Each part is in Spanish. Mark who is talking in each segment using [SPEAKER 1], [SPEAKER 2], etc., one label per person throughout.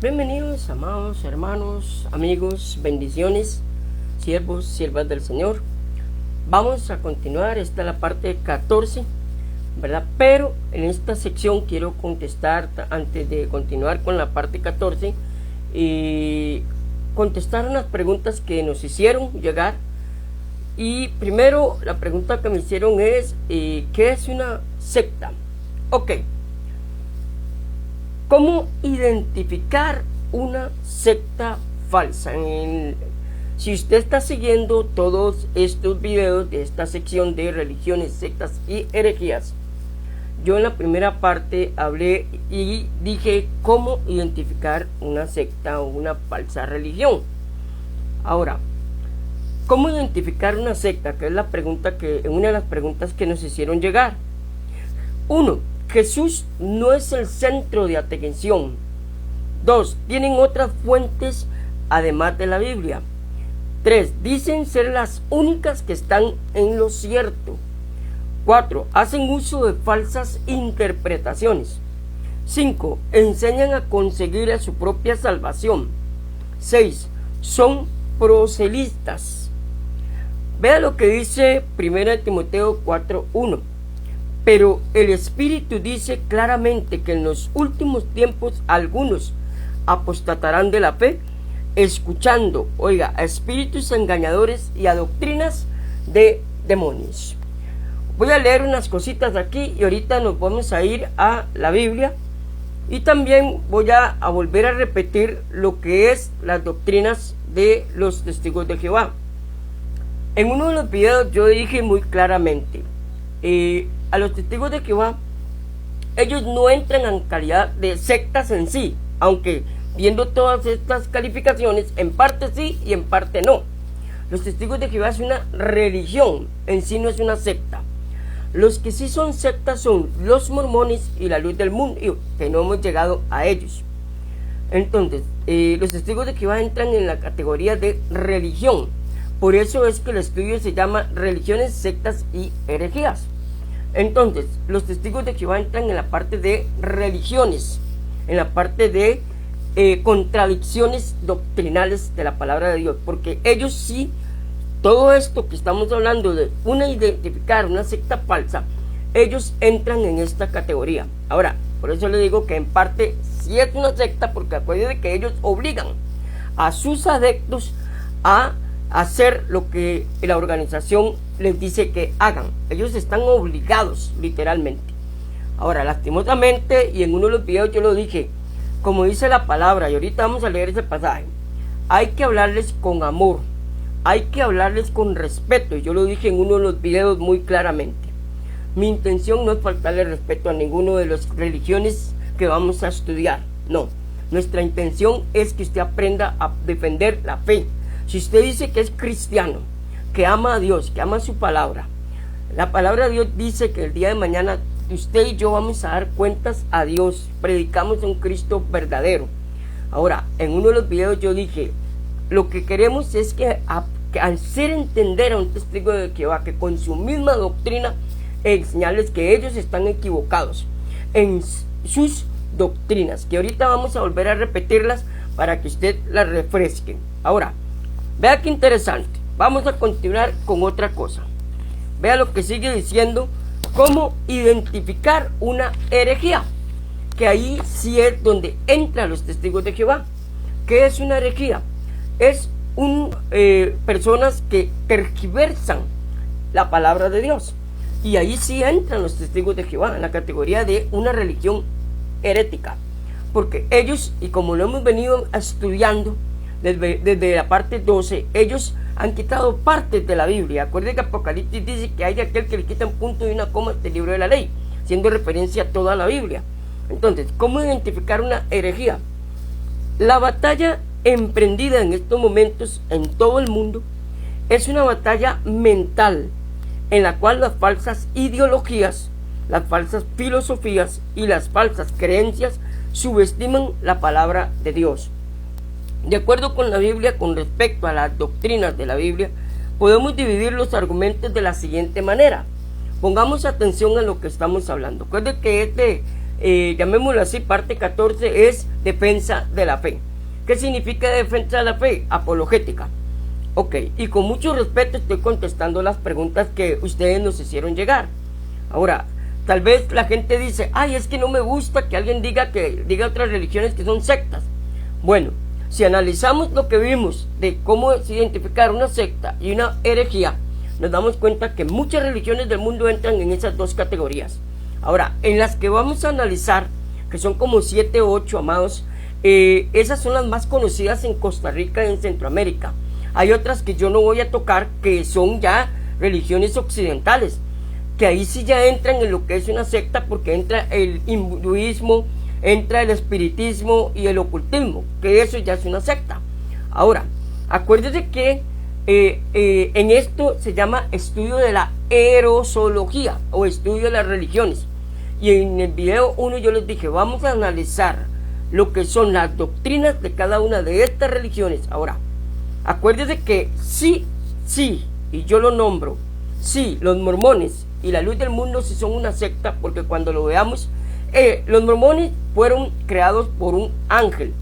[SPEAKER 1] Bienvenidos, amados hermanos, amigos, bendiciones, siervos, siervas del Señor. Vamos a continuar, esta es la parte 14, ¿verdad? Pero en esta sección quiero contestar, antes de continuar con la parte 14, y contestar unas preguntas que nos hicieron llegar. Y primero, la pregunta que me hicieron es, ¿qué es una secta? Ok. ¿Cómo identificar una secta falsa? Si usted está siguiendo todos estos videos de esta sección de religiones, sectas y herejías, yo en la primera parte hablé y dije cómo identificar una secta o una falsa religión. Ahora, ¿cómo identificar una secta? Que es la pregunta una de las preguntas que nos hicieron llegar. 1. Jesús no es el centro de atención. 2. Tienen otras fuentes además de la Biblia. 3. Dicen ser las únicas que están en lo cierto. 4. Hacen uso de falsas interpretaciones. 5. Enseñan a conseguir a su propia salvación. 6. Son proselitas. Vea lo que dice 1 Timoteo 4:1. Pero el Espíritu dice claramente que en los últimos tiempos algunos apostatarán de la fe, escuchando, a espíritus engañadores y a doctrinas de demonios. Voy a leer unas cositas aquí y ahorita nos vamos a ir a la Biblia. Y también voy a volver a repetir lo que es las doctrinas de los testigos de Jehová. En uno de los videos yo dije muy claramente, a los testigos de Jehová, ellos no entran en calidad de sectas en sí, aunque viendo todas estas calificaciones, en parte sí y en parte no. Los testigos de Jehová es una religión, en sí no es una secta. Los que sí son sectas son los mormones y la luz del mundo, que no hemos llegado a ellos. Entonces, los testigos de Jehová entran en la categoría de religión. Por eso es que el estudio se llama religiones, sectas y herejías. Entonces, los testigos de Jehová entran en la parte de religiones, en la parte de contradicciones doctrinales de la palabra de Dios, porque ellos sí, todo esto que estamos hablando de identificar una secta falsa, ellos entran en esta categoría. Ahora, por eso le digo que en parte sí es una secta, porque acuérdense que ellos obligan a sus adeptos a hacer lo que la organización les dice que hagan. Ellos están obligados, literalmente. Ahora, lastimosamente, y en uno de los videos yo lo dije, como dice la palabra, y ahorita vamos a leer ese pasaje, hay que hablarles con amor, hay que hablarles con respeto, y yo lo dije en uno de los videos muy claramente. Mi intención no es faltarle respeto a ninguno de las religiones que vamos a estudiar, no. Nuestra intención es que usted aprenda a defender la fe. Si usted dice que es cristiano, que ama a Dios, que ama su palabra, la palabra de Dios dice que el día de mañana usted y yo vamos a dar cuentas a Dios. Predicamos a un Cristo verdadero. Ahora, en uno de los videos yo dije, lo que queremos es que hacer entender a un testigo de Jehová que con su misma doctrina enseñarles que ellos están equivocados en sus doctrinas, que ahorita vamos a volver a repetirlas para que usted las refresque. Ahora, vea qué interesante. Vamos a continuar con otra cosa. Vea lo que sigue diciendo. Cómo identificar una herejía. Que ahí sí es donde entran los testigos de Jehová. ¿Qué es una herejía? Es personas que tergiversan la palabra de Dios. Y ahí sí entran los testigos de Jehová en la categoría de una religión herética. Porque ellos, y como lo hemos venido estudiando desde la parte 12, ellos han quitado partes de la Biblia. Acuérdense que Apocalipsis dice que hay aquel que le quita un punto y una coma del libro de la ley, siendo referencia a toda la Biblia. Entonces, ¿cómo identificar una herejía? La batalla emprendida en estos momentos en todo el mundo es una batalla mental, en la cual las falsas ideologías, las falsas filosofías y las falsas creencias subestiman la palabra de Dios. De acuerdo con la Biblia, con respecto a las doctrinas de la Biblia, podemos dividir los argumentos de la siguiente manera. Pongamos atención a lo que estamos hablando. Recuerden que llamémoslo así, parte 14 es defensa de la fe. ¿Qué significa defensa de la fe? Apologética. Ok, y con mucho respeto estoy contestando las preguntas que ustedes nos hicieron llegar. Ahora, tal vez la gente dice, ay, es que no me gusta que alguien diga otras religiones que son sectas. Bueno, si analizamos lo que vimos de cómo identificar una secta y una herejía, nos damos cuenta que muchas religiones del mundo entran en esas dos categorías. Ahora, en las que vamos a analizar, que son como 7 o 8, amados, esas son las más conocidas en Costa Rica y en Centroamérica. Hay otras que yo no voy a tocar, que son ya religiones occidentales, que ahí sí ya entran en lo que es una secta, porque entra el hinduismo, entra el espiritismo y el ocultismo, que eso ya es una secta. Ahora, acuérdense que en esto se llama estudio de la erosología o estudio de las religiones. Y en el video 1 yo les dije, vamos a analizar lo que son las doctrinas de cada una de estas religiones. Ahora, acuérdense que sí, y yo lo nombro, sí, los mormones y la luz del mundo sí son una secta, porque cuando lo veamos, los mormones fueron creados por un ángel,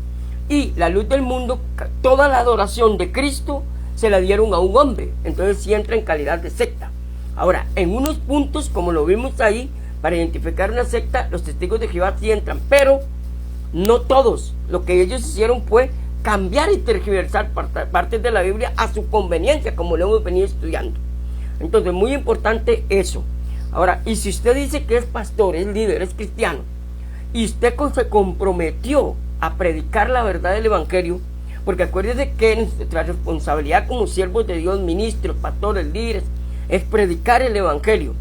[SPEAKER 1] y la luz del mundo, toda la adoración de Cristo se la dieron a un hombre, entonces sí entra en calidad de secta. Ahora, en unos puntos, como lo vimos ahí, para identificar una secta, los testigos de Jehová sí entran, pero no todos. Lo que ellos hicieron fue cambiar y tergiversar partes de la Biblia a su conveniencia, como lo hemos venido estudiando. Entonces, muy importante eso. Ahora, y si usted dice que es pastor, es líder, es cristiano, y usted se comprometió a predicar la verdad del evangelio, porque acuérdese que nuestra responsabilidad como siervos de Dios, ministros, pastores, líderes, es predicar el evangelio.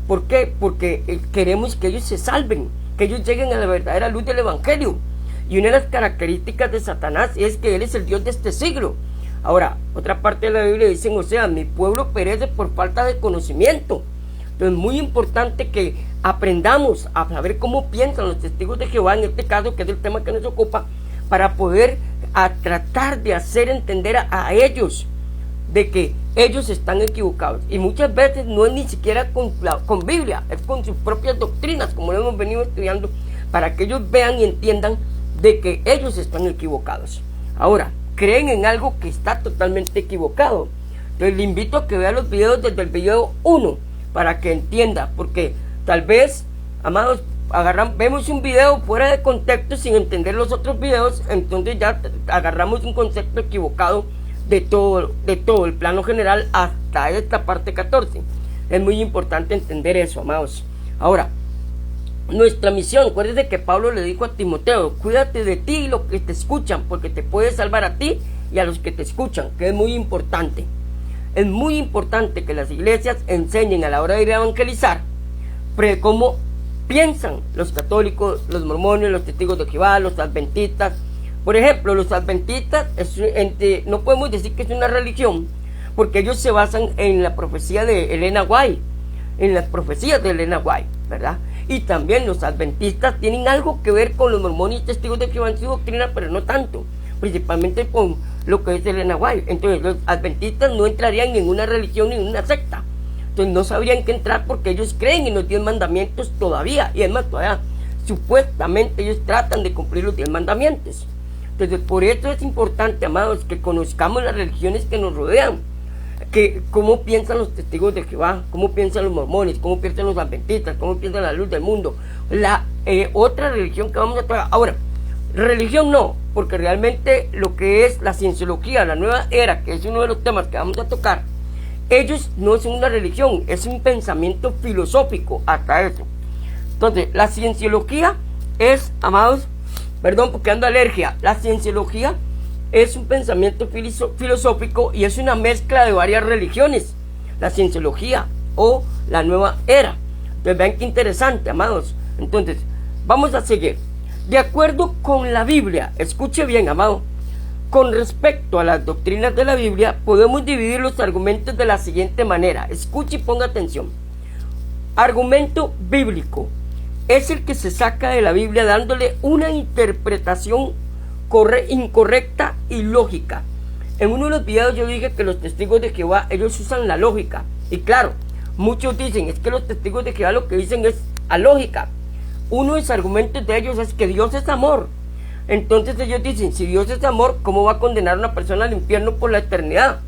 [SPEAKER 1] ¿Por qué? Porque queremos que ellos se salven, que ellos lleguen a la verdadera luz del evangelio. Y una de las características de Satanás es que él es el Dios de este siglo. Ahora, otra parte de la Biblia dice, o sea, mi pueblo perece por falta de conocimiento. Entonces, muy importante que aprendamos a saber cómo piensan los testigos de Jehová, en este caso, que es el tema que nos ocupa, para poder tratar de hacer entender a ellos de que ellos están equivocados. Y muchas veces no es ni siquiera con Biblia, es con sus propias doctrinas, como lo hemos venido estudiando, para que ellos vean y entiendan de que ellos están equivocados. Ahora, creen en algo que está totalmente equivocado. Entonces le invito a que vea los videos desde el video 1 para que entienda, porque tal vez, amados, vemos un video fuera de contexto sin entender los otros videos, entonces ya agarramos un concepto equivocado de todo el plano general hasta esta parte 14. Es muy importante entender eso, amados. Ahora, nuestra misión, acuérdense que Pablo le dijo a Timoteo, cuídate de ti y los que te escuchan, porque te puede salvar a ti y a los que te escuchan, que es muy importante. Es muy importante que las iglesias enseñen a la hora de ir a evangelizar cómo piensan los católicos, los mormones, los testigos de Jehová, los adventistas. Por ejemplo, los adventistas no podemos decir que es una religión, porque ellos se basan en la profecía de Elena White, en las profecías de Elena White, ¿verdad? Y también los adventistas tienen algo que ver con los mormones y testigos de Jehová en su doctrina, pero no tanto, principalmente con lo que es Elena White. Entonces los adventistas no entrarían en una religión ni en una secta, entonces no sabrían qué entrar, porque ellos creen en los 10 mandamientos todavía, y además todavía supuestamente ellos tratan de cumplir los 10 mandamientos. Entonces, por eso es importante, amados, que conozcamos las religiones que nos rodean, que cómo piensan los testigos de Jehová, cómo piensan los mormones, cómo piensan los adventistas, cómo piensan la luz del mundo. La otra religión que vamos a tratar ahora, religión no, porque realmente lo que es la cienciología, la nueva era, que es uno de los temas que vamos a tocar, ellos no son una religión, es un pensamiento filosófico hasta eso. Entonces, la cienciología es, amados, perdón porque ando alergia, la cienciología es un pensamiento filosófico y es una mezcla de varias religiones, la cienciología o la nueva era. Entonces vean qué interesante, amados. Entonces, vamos a seguir. De acuerdo con la Biblia, escuche bien, amado, con respecto a las doctrinas de la Biblia, podemos dividir los argumentos de la siguiente manera. Escuche y ponga atención. Argumento bíblico es el que se saca de la Biblia dándole una interpretación incorrecta y lógica. En uno de los videos yo dije que los testigos de Jehová, ellos usan la lógica. Y claro, muchos dicen, es que los testigos de Jehová lo que dicen es alógica. uno de los argumentos de ellos es que Dios es amor. Entonces ellos dicen, si Dios es amor, ¿cómo va a condenar a una persona al infierno por la eternidad?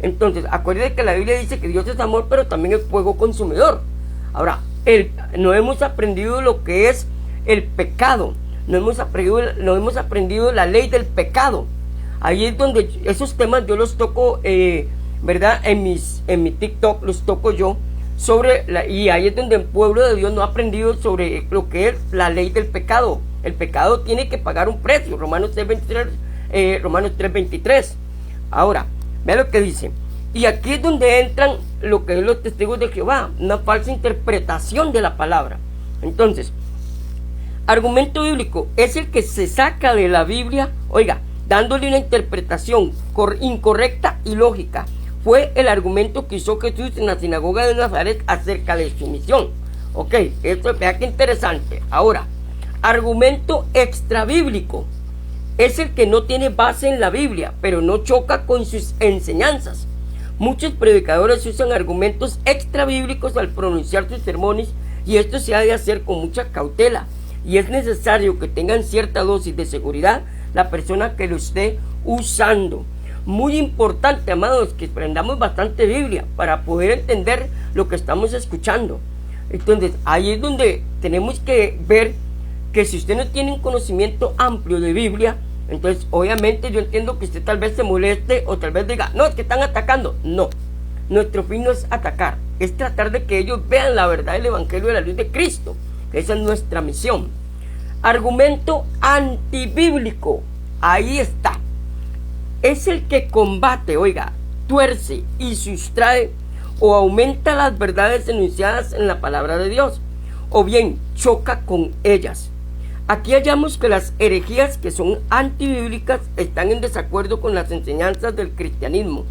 [SPEAKER 1] Entonces, acuérdense que la Biblia dice que Dios es amor, pero también es fuego consumidor. Ahora, no hemos aprendido lo que es el pecado, no hemos aprendido la ley del pecado. Ahí es donde esos temas yo los toco, ¿verdad? En mi TikTok los toco yo, y ahí es donde el pueblo de Dios no ha aprendido sobre lo que es la ley del pecado. El pecado tiene que pagar un precio, Romanos 3:23. Ahora, vea lo que dice. Y aquí es donde entran lo que es los testigos de Jehová, una falsa interpretación de la palabra. Entonces, argumento bíblico es el que se saca de la Biblia, oiga, dándole una interpretación incorrecta y lógica. Fue el argumento que usó Jesús en la sinagoga de Nazaret acerca de su misión. Ok, esto, vea que interesante. Ahora, argumento extrabíblico es el que no tiene base en la Biblia, pero no choca con sus enseñanzas. Muchos predicadores usan argumentos extrabíblicos al pronunciar sus sermones, y esto se ha de hacer con mucha cautela, y es necesario que tengan cierta dosis de seguridad la persona que lo esté usando. Muy importante, amados, que aprendamos bastante Biblia para poder entender lo que estamos escuchando. Entonces, ahí es donde tenemos que ver que si usted no tiene un conocimiento amplio de Biblia, entonces obviamente yo entiendo que usted tal vez se moleste o tal vez diga, no, es que están atacando. No, nuestro fin no es atacar, es tratar de que ellos vean la verdad del Evangelio de la luz de Cristo. Esa es nuestra misión. Argumento antibíblico, ahí está. Es el que combate, oiga, tuerce y sustrae o aumenta las verdades enunciadas en la palabra de Dios, o bien choca con ellas. Aquí hallamos que las herejías que son antibíblicas están en desacuerdo con las enseñanzas del cristianismo.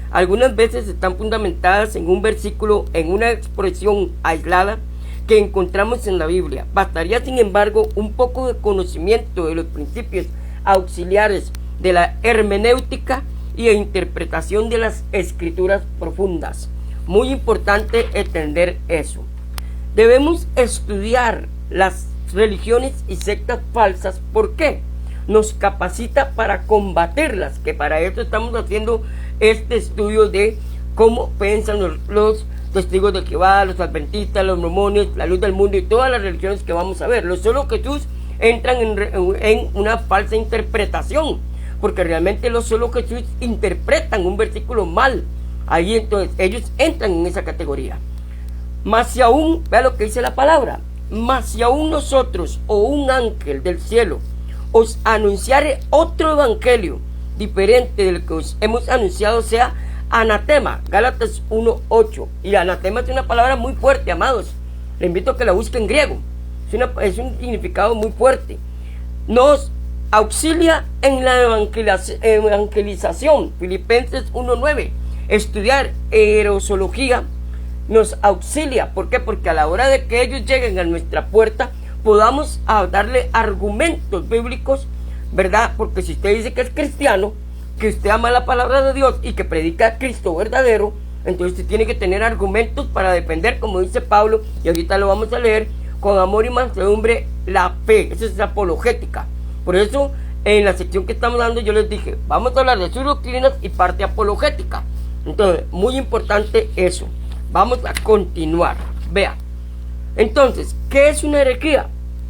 [SPEAKER 1] Algunas veces están fundamentadas en un versículo, en una expresión aislada que encontramos en la Biblia. Bastaría, sin embargo, un poco de conocimiento de los principios auxiliares de la hermenéutica y de interpretación de las escrituras profundas. Muy importante entender eso. Debemos estudiar las religiones y sectas falsas. ¿Por qué? Nos capacita para combatirlas, que para eso estamos haciendo este estudio de cómo piensan los testigos de Jehová, los adventistas, los mormones, la luz del mundo y todas las religiones que vamos a ver. Los solo Jesús entran en una falsa interpretación, porque realmente los solo Jesús interpretan un versículo mal. Ahí entonces ellos entran en esa categoría. Mas si aún, vea lo que dice la palabra, mas si aún nosotros o un ángel del cielo os anunciare otro evangelio diferente del que os hemos anunciado, sea anatema. Gálatas 1:8. Y anatema es una palabra muy fuerte, amados. Le invito a que la busque en griego. Es un significado muy fuerte. Nos auxilia en la evangelización. Filipenses 1:9. Estudiar erosología nos auxilia. ¿Por qué? Porque a la hora de que ellos lleguen a nuestra puerta, podamos darle argumentos bíblicos, ¿verdad? Porque si usted dice que es cristiano, que usted ama la palabra de Dios y que predica a Cristo verdadero, entonces usted tiene que tener argumentos para defender, como dice Pablo, y ahorita lo vamos a leer, con amor y mansedumbre la fe. Esa es apologética. Por eso, en la sección que estamos dando, yo les dije, vamos a hablar de sus doctrinas y parte apologética. Entonces, muy importante eso. Vamos a continuar. Vea. Entonces, ¿qué es una herejía?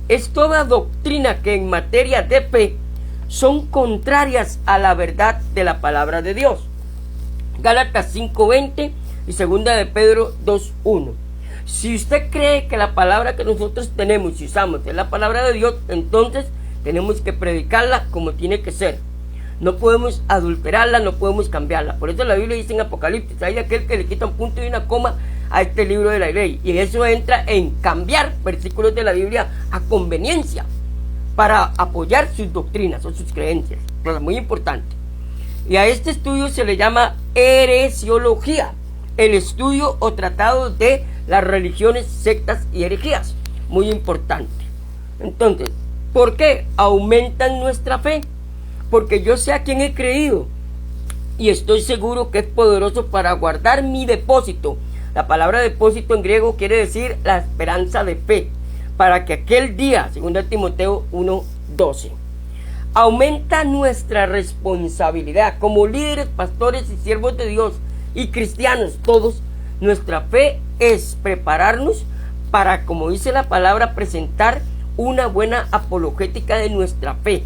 [SPEAKER 1] Es toda doctrina que en materia de fe son contrarias a la verdad de la palabra de Dios. Gálatas 5:20 y 2 de Pedro 2:1. Si usted cree que la palabra que nosotros tenemos y usamos es la palabra de Dios, entonces tenemos que predicarla como tiene que ser. No podemos adulterarla, no podemos cambiarla. Por eso la Biblia dice en Apocalipsis, hay aquel que le quita un punto y una coma a este libro de la ley. Y eso entra en cambiar versículos de la Biblia a conveniencia para apoyar sus doctrinas o sus creencias. Cosa muy importante. Y a este estudio se le llama heresiología, el estudio o tratado de las religiones, sectas y herejías. Muy importante. Entonces, ¿por qué aumentan nuestra fe? Porque yo sé a quién he creído y estoy seguro que es poderoso para guardar mi depósito. La palabra depósito en griego quiere decir la esperanza de fe, para que aquel día, 2 Timoteo 1:12, aumenta nuestra responsabilidad como líderes, pastores y siervos de Dios y cristianos todos. Nuestra fe es prepararnos para, como dice la palabra, presentar una buena apologética de nuestra fe.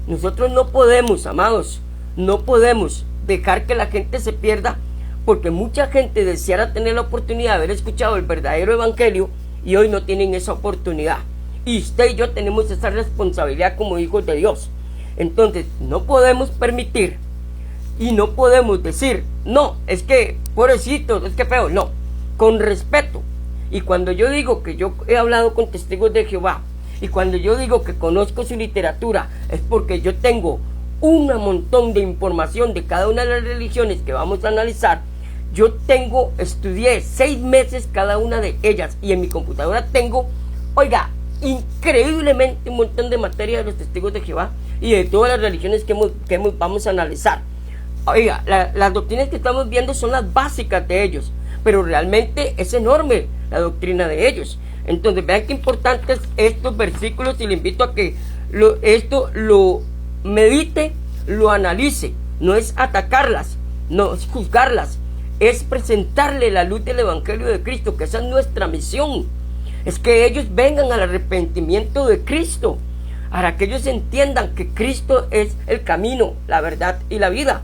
[SPEAKER 1] Nosotros no podemos, amados, no podemos dejar que la gente se pierda, porque mucha gente deseara tener la oportunidad de haber escuchado el verdadero evangelio y hoy no tienen esa oportunidad. Y usted y yo tenemos esa responsabilidad como hijos de Dios. Entonces no podemos permitir y no podemos decir, no, es que pobrecitos, es que feo, no, con respeto. Y cuando yo digo que yo he hablado con testigos de Jehová, y cuando yo digo que conozco su literatura, es porque yo tengo un montón de información de cada una de las religiones que vamos a analizar. Yo estudié 6 meses cada una de ellas, y en mi computadora tengo, oiga, increíblemente un montón de materia de los testigos de Jehová y de todas las religiones que vamos a analizar. Oiga, las doctrinas que estamos viendo son las básicas de ellos, pero realmente es enorme la doctrina de ellos. Entonces vean qué importantes estos versículos, y le invito a que esto lo medite, lo analice. No es atacarlas, no es juzgarlas, es presentarle la luz del evangelio de Cristo, que esa es nuestra misión. Es que ellos vengan al arrepentimiento de Cristo, para que ellos entiendan que Cristo es el camino, la verdad y la vida.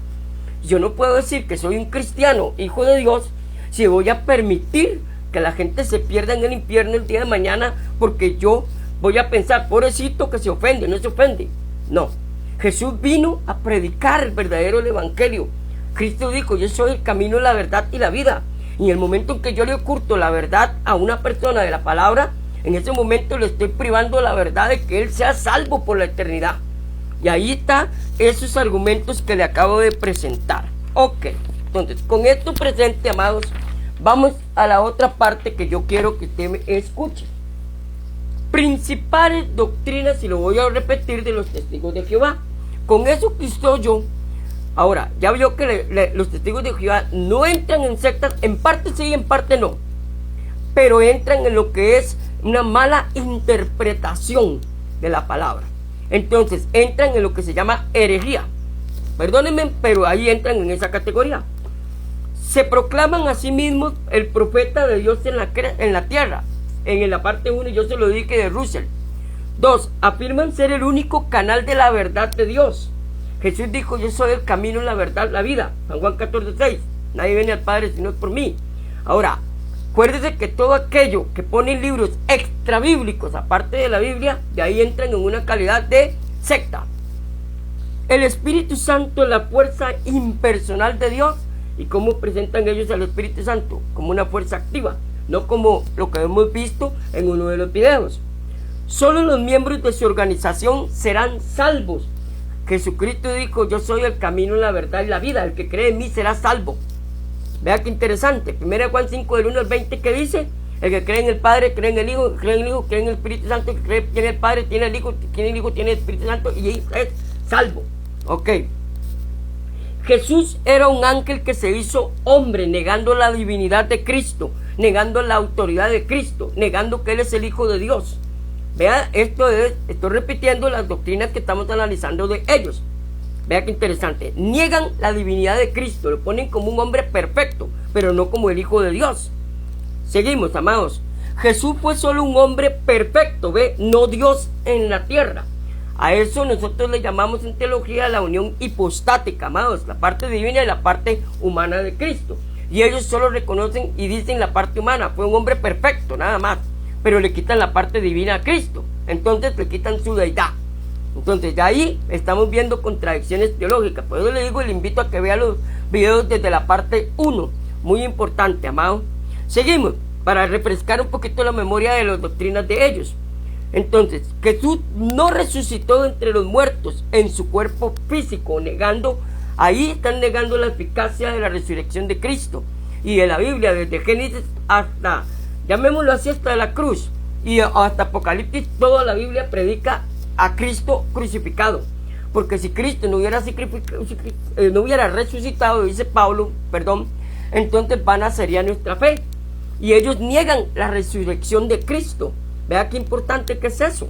[SPEAKER 1] Yo no puedo decir que soy un cristiano, hijo de Dios, si voy a permitir que la gente se pierda en el infierno el día de mañana, porque yo voy a pensar, pobrecito que se ofende, no se ofende. No, Jesús vino a predicar el verdadero evangelio. Cristo dijo, yo soy el camino, la verdad y la vida. Y en el momento en que yo le oculto la verdad a una persona de la palabra, en ese momento le estoy privando la verdad de que él sea salvo por la eternidad. Y ahí están esos argumentos que le acabo de presentar. Ok, entonces con esto presente, amados, vamos a la otra parte que yo quiero que usted me escuche. Principales doctrinas, y lo voy a repetir, de los testigos de Jehová. Con eso que estoy yo. Ahora, ya vio que los testigos de Jehová no entran en sectas, en parte sí y en parte no, pero entran en lo que es una mala interpretación de la palabra. Entonces entran en lo que se llama herejía. Perdónenme, pero ahí entran en esa categoría. Se proclaman a sí mismos el profeta de Dios en la tierra. En la parte 1 yo se lo dije de Russell. 2. Afirman ser el único canal de la verdad de Dios. Jesús dijo, yo soy el camino, la verdad, la vida. San Juan 14:6. Nadie viene al Padre sino es por mí. Ahora, acuérdese que todo aquello que pone libros extra bíblicos, aparte de la Biblia, de ahí entran en una calidad de secta. El Espíritu Santo es la fuerza impersonal de Dios. ¿Y cómo presentan ellos al Espíritu Santo? Como una fuerza activa, no como lo que hemos visto en uno de los videos. Solo los miembros de su organización serán salvos. Jesucristo dijo, yo soy el camino, la verdad y la vida. El que cree en mí será salvo. Vea qué interesante. 1 Juan 5, del 1 al 20, ¿qué dice? El que cree en el Padre, cree en el Hijo, cree en el Hijo, cree en el Espíritu Santo. El que cree en el Padre, tiene el Hijo, tiene el Espíritu Santo, y es salvo. Ok. Jesús era un ángel que se hizo hombre, negando la divinidad de Cristo, negando la autoridad de Cristo, negando que Él es el Hijo de Dios. Vea, estoy repitiendo las doctrinas que estamos analizando de ellos. Vea qué interesante. Niegan la divinidad de Cristo, lo ponen como un hombre perfecto, pero no como el Hijo de Dios. Seguimos, amados. Jesús fue solo un hombre perfecto, ve, no Dios en la tierra. A eso nosotros le llamamos en teología la unión hipostática, amados, la parte divina y la parte humana de Cristo. Y ellos solo reconocen y dicen la parte humana, fue un hombre perfecto, nada más, pero le quitan la parte divina a Cristo, entonces le quitan su deidad. Entonces ya ahí estamos viendo contradicciones teológicas. Por eso le digo y le invito a que vea los videos desde la parte 1, muy importante, amado. Seguimos, para refrescar un poquito la memoria de las doctrinas de ellos. Entonces, Jesús no resucitó entre los muertos en su cuerpo físico, ahí están negando la eficacia de la resurrección de Cristo. Y de la Biblia, desde Génesis hasta, llamémoslo así, hasta la cruz, y hasta Apocalipsis, toda la Biblia predica a Cristo crucificado. Porque si Cristo no hubiera resucitado, dice Pablo, entonces vana sería nuestra fe. Y ellos niegan la resurrección de Cristo. Vea qué importante que es eso.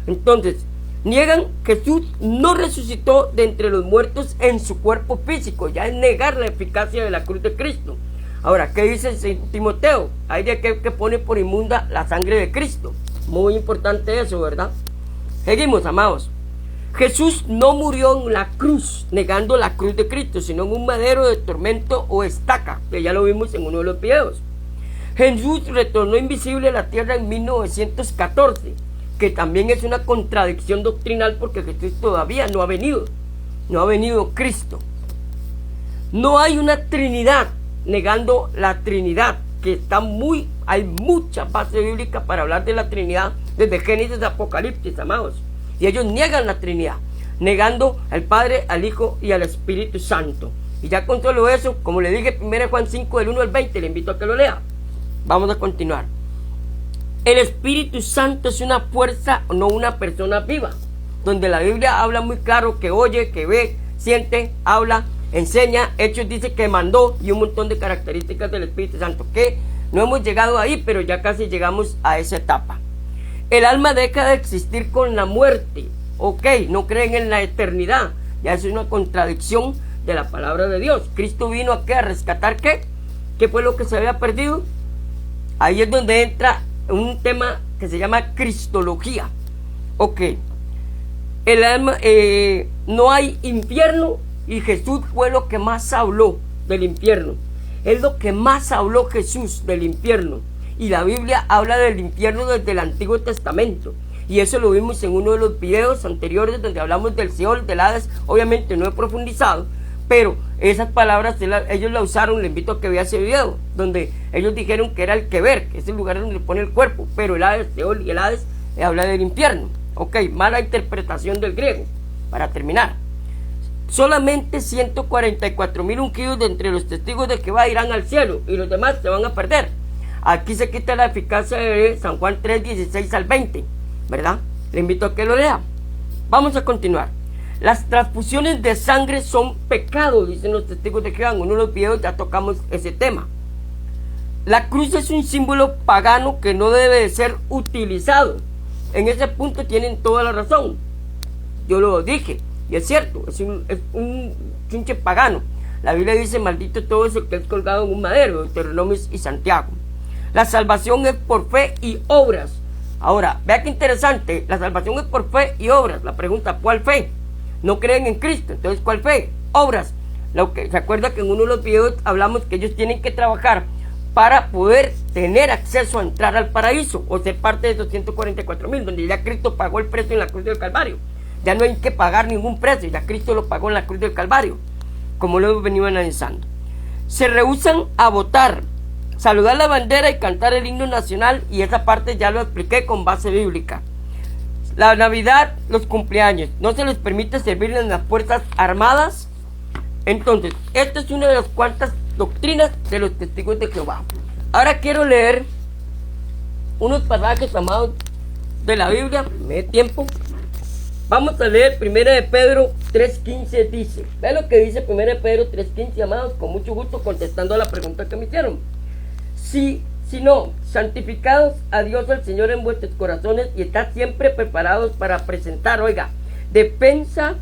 [SPEAKER 1] Entonces, niegan que Jesús no resucitó de entre los muertos en su cuerpo físico. Ya es negar la eficacia de la cruz de Cristo. Ahora, ¿qué dice Timoteo? Hay de aquel que pone por inmunda la sangre de Cristo. Muy importante eso, ¿verdad? Seguimos, amados. Jesús no murió en la cruz, negando la cruz de Cristo, sino en un madero de tormento o estaca, que ya lo vimos en uno de los videos. Jesús retornó invisible a la tierra en 1914, que también es una contradicción doctrinal porque Jesús todavía no ha venido Cristo. No hay una Trinidad, negando la Trinidad, que hay mucha base bíblica para hablar de la Trinidad, desde Génesis a Apocalipsis, amados. Y ellos niegan la Trinidad, negando al Padre, al Hijo y al Espíritu Santo. Y ya con solo eso, como le dije, 1 Juan 5, del 1 al 20, le invito a que lo lea. Vamos a continuar. El Espíritu Santo es una fuerza, no una persona viva, donde la Biblia habla muy claro que oye, que ve, siente, habla, enseña. Hechos dice que mandó, y un montón de características del Espíritu Santo, que no hemos llegado ahí, pero ya casi llegamos a esa etapa. El alma deja de existir con la muerte. Ok, no creen en la eternidad. Ya es una contradicción de la palabra de Dios. Cristo vino aquí a rescatar ¿qué? ¿Qué fue lo que se había perdido? Ahí es donde entra un tema que se llama cristología. Ok, el alma, no hay infierno, y Jesús fue lo que más habló del infierno. Es lo que más habló Jesús del infierno. Y la Biblia habla del infierno desde el Antiguo Testamento. Y eso lo vimos en uno de los videos anteriores donde hablamos del Seol, del Hades. Obviamente no he profundizado, pero esas palabras ellos la usaron. Le invito a que vea ese video, donde ellos dijeron que era el Kever, que es el lugar donde le pone el cuerpo. Pero el Hades, Seol y el Hades habla del infierno. Ok, mala interpretación del griego. Para terminar, solamente 144,000 ungidos de entre los testigos de Jehová irán al cielo, y los demás se van a perder. Aquí se quita la eficacia de San Juan 3, 16 al 20, ¿verdad? Le invito a que lo lea. Vamos a continuar. Las transfusiones de sangre son pecado, dicen los testigos de Jehová. En uno de los videos ya tocamos ese tema. La cruz es un símbolo pagano que no debe de ser utilizado. En ese punto tienen toda la razón. Yo lo dije, y es cierto, es un chinche pagano. La Biblia dice, maldito todo ese que es colgado en un madero, Deuteronomio y Santiago. La salvación es por fe y obras. Ahora, vea qué interesante. La salvación es por fe y obras. La pregunta, ¿cuál fe? No creen en Cristo. Entonces, ¿cuál fe? Obras. ¿Se acuerda que en uno de los videos hablamos que ellos tienen que trabajar para poder tener acceso a entrar al paraíso o ser parte de esos 144,000, donde ya Cristo pagó el precio en la cruz del Calvario? Ya no hay que pagar ningún precio. Ya Cristo lo pagó en la cruz del Calvario, como lo hemos venido analizando. Se rehúsan a votar, saludar la bandera y cantar el himno nacional, y esa parte ya lo expliqué con base bíblica. La Navidad, los cumpleaños, no se les permite servir en las Fuerzas Armadas. Entonces, esta es una de las cuantas doctrinas de los testigos de Jehová. Ahora quiero leer unos pasajes, amados, de la Biblia. Me dé tiempo. Vamos a leer 1 de Pedro 3:15, dice. Ve lo que dice 1 de Pedro 3:15, amados, con mucho gusto contestando a la pregunta que me hicieron. Si no, santificados a Dios el Señor en vuestros corazones, y estad siempre preparados para presentar, defensa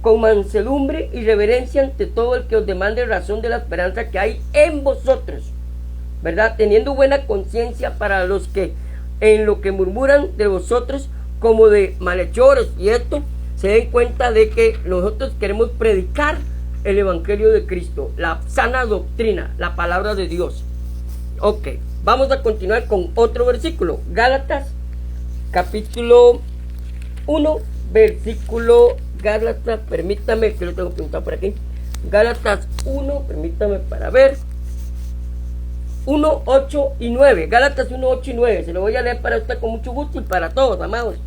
[SPEAKER 1] con mansedumbre y reverencia ante todo el que os demande razón de la esperanza que hay en vosotros, ¿verdad? Teniendo buena conciencia para los que en lo que murmuran de vosotros como de malhechores, y esto se den cuenta de que nosotros queremos predicar el Evangelio de Cristo, la sana doctrina, la palabra de Dios. Ok, vamos a continuar con otro versículo. Gálatas, capítulo 1, versículo... Gálatas, permítame, que lo tengo apuntado por aquí. Gálatas 1, permítame para ver. 1, 8 y 9. Gálatas 1, 8 y 9. Se lo voy a leer para usted con mucho gusto y para todos, amados.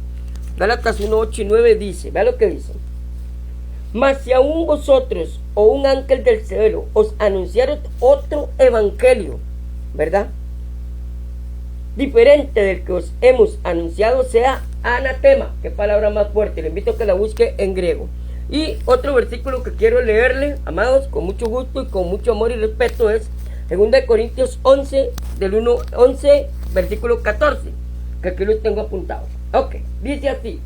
[SPEAKER 1] Gálatas 1, 8 y 9 dice, vea lo que dice. Mas si aún vosotros o un ángel del cielo os anunciaron otro evangelio, ¿verdad?, diferente del que os hemos anunciado, sea anatema. Qué palabra más fuerte. Le invito a que la busque en griego. Y otro versículo que quiero leerle, amados, con mucho gusto y con mucho amor y respeto, es 2 Corintios 11, del 1, 11, versículo 14, que aquí los tengo apuntados. Ok, dice así: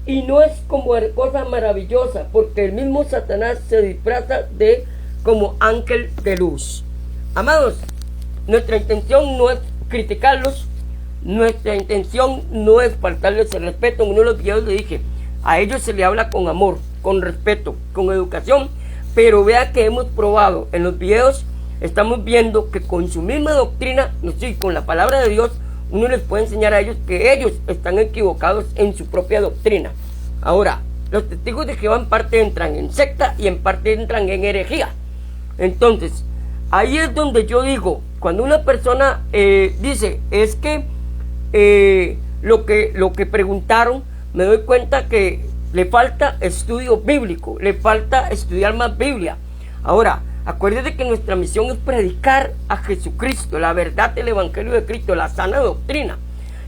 [SPEAKER 1] y no es como cosa maravillosa, porque el mismo Satanás se disfraza de como ángel de luz. Amados, nuestra intención no es criticarlos, nuestra intención no es faltarles el respeto. En uno de los videos le dije, a ellos se le habla con amor, con respeto, con educación, pero vea que hemos probado en los videos, estamos viendo que con su misma doctrina, con la palabra de Dios, uno les puede enseñar a ellos que ellos están equivocados en su propia doctrina. Ahora, los testigos de Jehová en parte entran en secta y en parte entran en herejía. Entonces, ahí es donde yo digo, cuando una persona dice, es que lo que preguntaron, me doy cuenta que le falta estudio bíblico, le falta estudiar más Biblia. Ahora, acuérdate que nuestra misión es predicar a Jesucristo, la verdad del Evangelio de Cristo, la sana doctrina.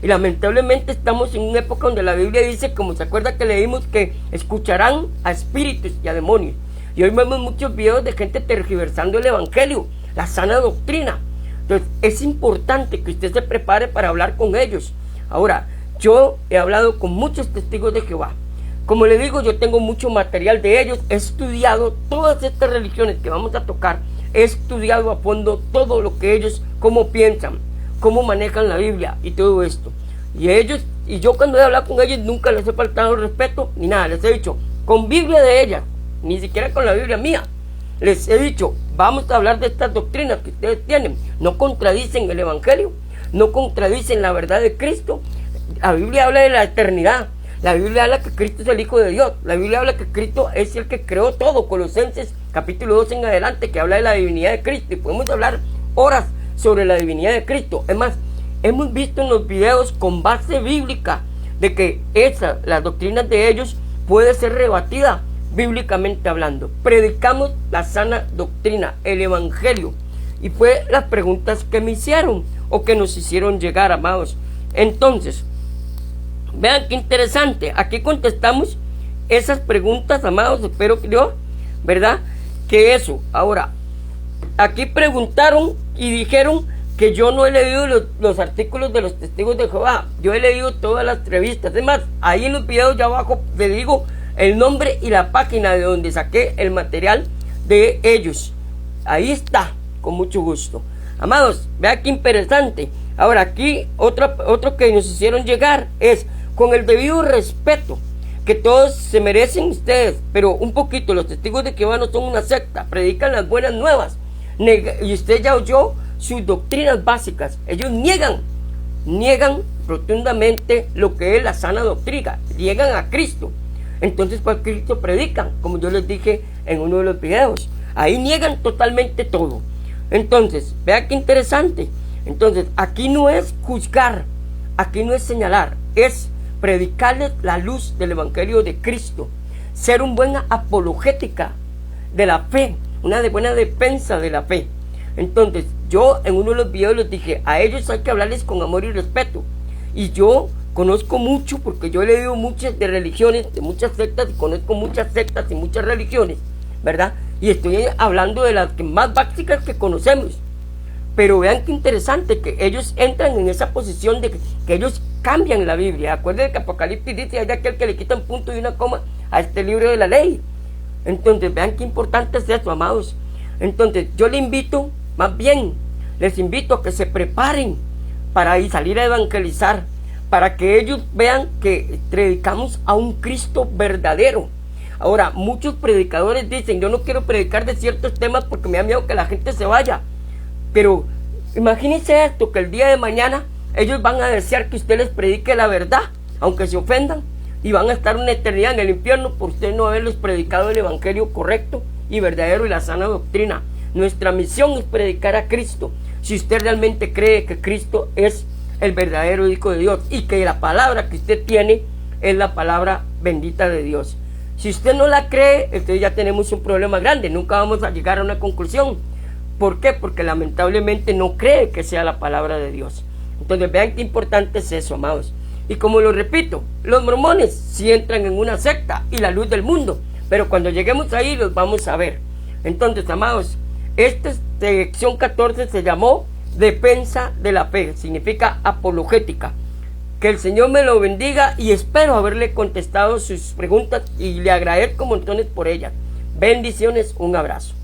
[SPEAKER 1] Y lamentablemente estamos en una época donde la Biblia dice, como se acuerda que leímos, que escucharán a espíritus y a demonios. Y hoy vemos muchos videos de gente tergiversando el Evangelio, la sana doctrina. Entonces es importante que usted se prepare para hablar con ellos. Ahora, yo he hablado con muchos testigos de Jehová. Como le digo, yo tengo mucho material de ellos, he estudiado todas estas religiones que vamos a tocar, he estudiado a fondo todo lo que ellos, cómo piensan, cómo manejan la Biblia y todo esto. Y yo cuando he hablado con ellos nunca les he faltado el respeto ni nada, les he dicho, con Biblia de ellas, ni siquiera con la Biblia mía, les he dicho, vamos a hablar de estas doctrinas que ustedes tienen, no contradicen el Evangelio, no contradicen la verdad de Cristo. La Biblia habla de la eternidad, la Biblia habla que Cristo es el Hijo de Dios, la Biblia habla que Cristo es el que creó todo, Colosenses capítulo 2 en adelante, que habla de la divinidad de Cristo, y podemos hablar horas sobre la divinidad de Cristo. Es más, hemos visto en los videos con base bíblica de que las doctrinas de ellos puede ser rebatida bíblicamente hablando. Predicamos la sana doctrina, el Evangelio, y fue las preguntas que me hicieron o que nos hicieron llegar, amados. Entonces, vean qué interesante, aquí contestamos esas preguntas, amados, espero que yo, ¿verdad? Que eso, ahora, aquí preguntaron y dijeron que yo no he leído los artículos de los testigos de Jehová, yo he leído todas las revistas. Además, ahí en los videos ya abajo le digo el nombre y la página de donde saqué el material de ellos. Ahí está, con mucho gusto. Amados, vean qué interesante. Ahora aquí otro que nos hicieron llegar es, con el debido respeto que todos se merecen ustedes, pero un poquito, los testigos de Jehová no son una secta, predican las buenas nuevas, y usted ya oyó sus doctrinas básicas. Ellos niegan rotundamente lo que es la sana doctrina, niegan a Cristo. Entonces, ¿cuál Cristo predican? Como yo les dije en uno de los videos, ahí niegan totalmente todo. Entonces, vea qué interesante. Entonces, aquí no es juzgar, aquí no es señalar, es predicarles la luz del Evangelio de Cristo, ser un buena apologética de la fe, una buena defensa de la fe. Entonces, yo en uno de los videos les dije, a ellos hay que hablarles con amor y respeto. Y yo conozco mucho, porque yo he leído muchas de religiones, de muchas sectas, y conozco muchas sectas y muchas religiones, ¿verdad? Y estoy hablando de las más básicas que conocemos. Pero vean qué interesante que ellos entran en esa posición de que ellos cambian la Biblia. Acuérdense que Apocalipsis dice, hay de aquel que le quita un punto y una coma a este libro de la ley. Entonces, vean qué importante es eso, amados. Entonces, yo les invito, más bien, les invito a que se preparen para ir salir a evangelizar, para que ellos vean que predicamos a un Cristo verdadero. Ahora, muchos predicadores dicen, yo no quiero predicar de ciertos temas porque me da miedo que la gente se vaya. Pero imagínense esto, que el día de mañana ellos van a desear que usted les predique la verdad, aunque se ofendan, y van a estar una eternidad en el infierno por usted no haberles predicado el Evangelio correcto y verdadero y la sana doctrina. Nuestra misión es predicar a Cristo. Si usted realmente cree que Cristo es el verdadero Hijo de Dios y que la palabra que usted tiene es la palabra bendita de Dios. Si usted no la cree, entonces ya tenemos un problema grande, nunca vamos a llegar a una conclusión. ¿Por qué? Porque lamentablemente no cree que sea la palabra de Dios. Entonces vean qué importante es eso, amados. Y como lo repito, los mormones sí entran en una secta y la luz del mundo, pero cuando lleguemos ahí los vamos a ver. Entonces, amados, esta sección 14 se llamó Defensa de la Fe, significa apologética. Que el Señor me lo bendiga y espero haberle contestado sus preguntas y le agradezco montones por ellas. Bendiciones, un abrazo.